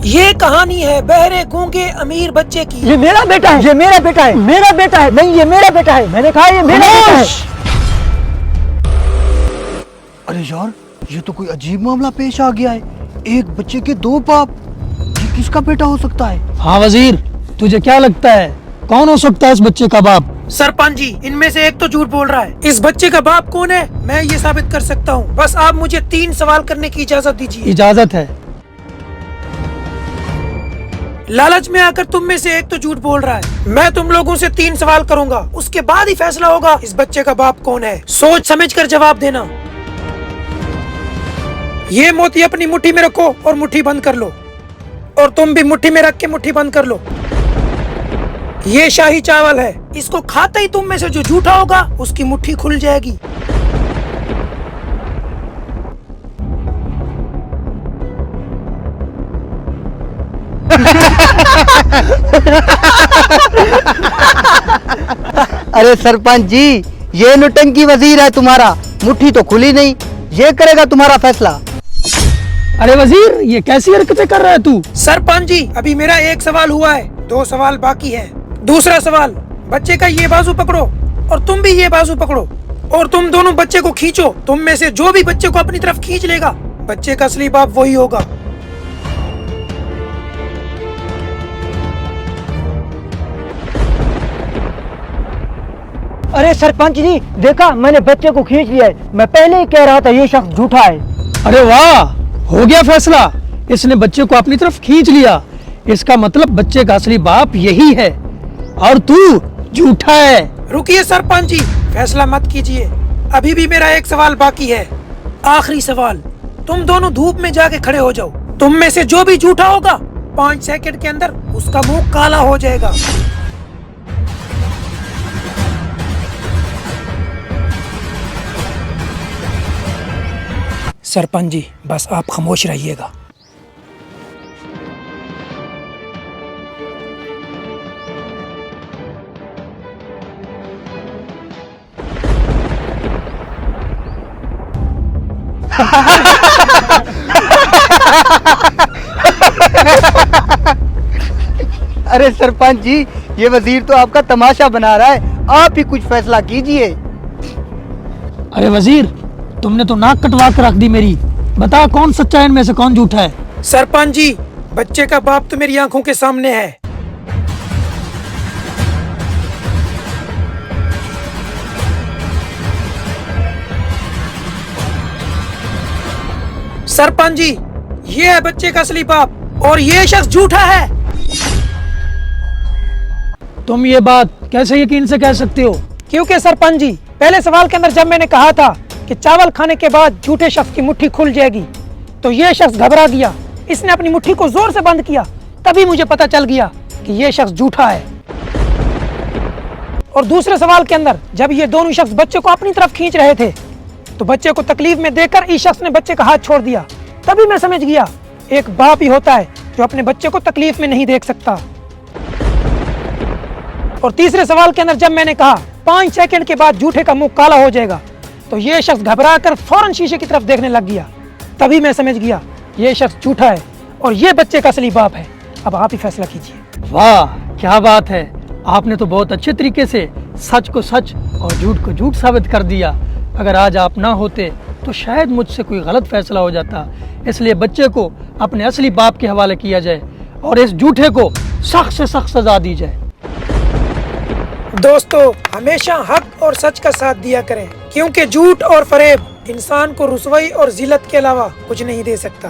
ये कहानी है बहरे गूंगे अमीर बच्चे की। ये मेरा बेटा है, ये मेरा बेटा है, मेरा बेटा है, नहीं ये मेरा बेटा है, मैंने कहा ये मेरा बेटा है। अरे यार, ये तो कोई अजीब मामला पेश आ गया है। एक बच्चे के दो बाप, ये किसका बेटा हो सकता है? हाँ वजीर, तुझे क्या लगता है कौन हो सकता है इस बच्चे का बाप? सरपंच जी, इनमें से एक तो झूठ बोल रहा है। इस बच्चे का बाप कौन है मैं ये साबित कर सकता हूँ। बस आप मुझे 3 सवाल करने की इजाजत दीजिए। इजाजत है। लालच में आकर तुम में से एक तो झूठ बोल रहा है। मैं तुम लोगों से 3 सवाल करूंगा, उसके बाद ही फैसला होगा इस बच्चे का बाप कौन है। सोच समझकर जवाब देना। ये मोती अपनी मुट्ठी में रखो और मुट्ठी बंद कर लो, और तुम भी मुट्ठी में रख के मुट्ठी बंद कर लो। ये शाही चावल है, इसको खाते ही तुम में से जो झूठा होगा उसकी मुट्ठी खुल जाएगी। अरे सरपंच जी, ये नौटंकी वजीर है तुम्हारा, मुट्ठी तो खुली नहीं, ये करेगा तुम्हारा फैसला। अरे वजीर, ये कैसी हरकतें कर रहा है तू? सरपंच जी, अभी मेरा 1 सवाल हुआ है, 2 सवाल बाकी है। दूसरा सवाल, बच्चे का ये बाजू पकड़ो और तुम भी ये बाजू पकड़ो, और तुम दोनों बच्चे को खींचो। तुम में से जो भी बच्चे को अपनी तरफ खींच लेगा, बच्चे का असली बाप वही होगा। अरे सरपंच जी, देखा मैंने बच्चे को खींच लिया है। मैं पहले ही कह रहा था ये शख्स झूठा है। अरे वाह, हो गया फैसला। इसने बच्चे को अपनी तरफ खींच लिया। इसका मतलब बच्चे का असली बाप यही है और तू झूठा है। रुकिए सरपंच जी, फैसला मत कीजिए, अभी भी मेरा 1 सवाल बाकी है। आखिरी सवाल, तुम दोनों धूप में जाके खड़े हो जाओ। तुम में से जो भी झूठा होगा 5 सेकंड के अंदर उसका मुंह काला हो जाएगा। सरपंच जी, बस आप खामोश रहिएगा। अरे सरपंच जी, ये वजीर तो आपका तमाशा बना रहा है, आप ही कुछ फैसला कीजिए। अरे वजीर, तुमने तो नाक कटवा कर रख दी मेरी। बता कौन सच्चा है इनमें से, कौन झूठा है? सरपंच जी, बच्चे का बाप तो मेरी आंखों के सामने है। सरपंच जी, ये है बच्चे का असली बाप और ये शख्स झूठा है। तुम ये बात कैसे यकीन से कह सकते हो? क्योंकि सरपंच जी, पहले सवाल के अंदर जब मैंने कहा था कि चावल खाने के बाद झूठे शख्स की मुट्ठी खुल जाएगी, तो ये शख्स घबरा गया। इसने अपनी मुट्ठी को जोर से बंद किया, तभी मुझे पता चल गया कि ये शख्स झूठा है। और दूसरे सवाल के अंदर जब ये दोनों शख्स बच्चे को अपनी तरफ खींच रहे थे, तो बच्चे को तकलीफ में देकर इस शख्स ने बच्चे का हाथ छोड़ दिया। तभी मैं समझ गया एक बाप ही होता है जो अपने बच्चे को तकलीफ में नहीं देख सकता। और तीसरे सवाल के अंदर जब मैंने कहा 5 सेकंड के बाद झूठे का मुंह काला हो जाएगा, तो ये शख्स घबरा कर फौरन शीशे की तरफ देखने लग गया। तभी मैं समझ गया ये शख्स झूठा है और ये बच्चे का असली बाप है। अब आप ही फैसला कीजिए। वाह, क्या बात है। आपने तो बहुत अच्छे तरीके से सच को सच और झूठ को झूठ साबित कर दिया। अगर आज आप ना होते तो शायद मुझसे कोई गलत फैसला हो जाता। इसलिए बच्चे को अपने असली बाप के हवाले किया जाए और इस झूठे को सख्त से सख्त सजा दी जाए। दोस्तों, हमेशा हक और सच का साथ दिया करें, क्योंकि झूठ और फरेब इंसान को रुसवाई और जिल्लत के अलावा कुछ नहीं दे सकता।